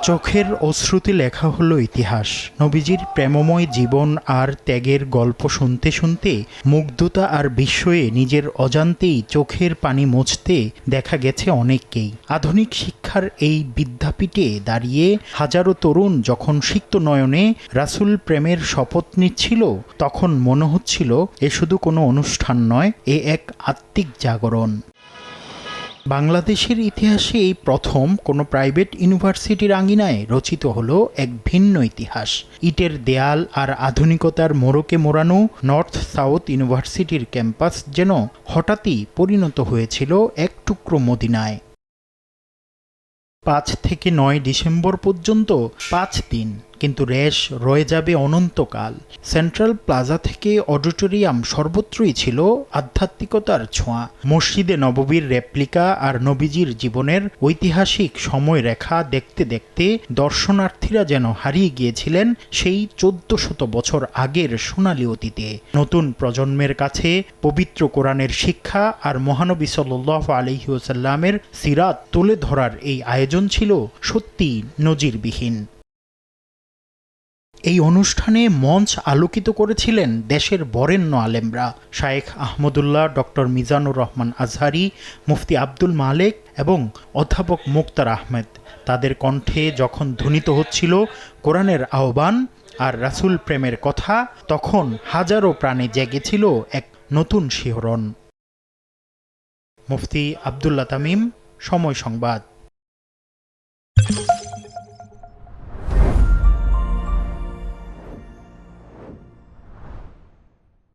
চোখের অশ্রুতে লেখা হলো ইতিহাস। নবীজির প্রেমময় জীবন আর ত্যাগের গল্প শুনতে শুনতে মুগ্ধতা আর বিস্ময়ে নিজের অজান্তেই চোখের পানি মুছতে দেখা গেছে অনেককেই। আধুনিক শিক্ষার এই বিদ্যাপীঠে দাঁড়িয়ে হাজারো তরুণ যখন সিক্ত নয়নে রাসূল প্রেমের শপথ নিচ্ছিল, তখন মনে হচ্ছিল এ শুধু কোনো অনুষ্ঠান নয়, এ এক আত্মিক জাগরণ। বাংলাদেশের ইতিহাসে এই প্রথম কোনো প্রাইভেট ইউনিভার্সিটির আঙিনায় রচিত হলো এক ভিন্ন ইতিহাস। ইটের দেয়াল আর আধুনিকতার মোড়কে মোড়ানো নর্থ সাউথ ইউনিভার্সিটির ক্যাম্পাস যেন হঠাৎই পরিণত হয়েছিল এক টুকরো মদিনায়। 5 থেকে 9 ডিসেম্বর পর্যন্ত 5 দিন, কিন্তু রেশ রয়ে যাবে অনন্তকাল। সেন্ট্রাল প্লাজা থেকে অডিটোরিয়াম সর্বত্রই ছিল আধ্যাত্মিকতার ছোঁয়া। মসজিদে নববীর রেপ্লিকা আর নবীজির জীবনের ঐতিহাসিক সময়রেখা দেখতে দেখতে দর্শনার্থীরা যেন হারিয়ে গিয়েছিলেন সেই 1400 বছর আগের সোনালী অতীতে। নতুন প্রজন্মের কাছে পবিত্র কোরআনের শিক্ষা আর মহানবী সাল্লাল্লাহু আলাইহি ওয়াসাল্লামের সিরাত তুলে ধরার এই আয়োজন ছিল সত্যিই নজিরবিহীন। এই অনুষ্ঠানে মঞ্চ আলোকিত করেছিলেন দেশের বরেণ্য আলেমরা, শায়েখ আহমদুল্লাহ, ডক্টর মিজানুর রহমান আজহারি, মুফতি আব্দুল মালেক এবং অধ্যাপক মুক্তার আহমেদ। তাদের কণ্ঠে যখন ধ্বনিত হচ্ছিল কোরআনের আহ্বান আর রাসূল প্রেমের কথা, তখন হাজারো প্রাণে জেগেছিল এক নতুন শিহরণ। মুফতি আব্দুল্লাহ তামিম, সময় সংবাদ।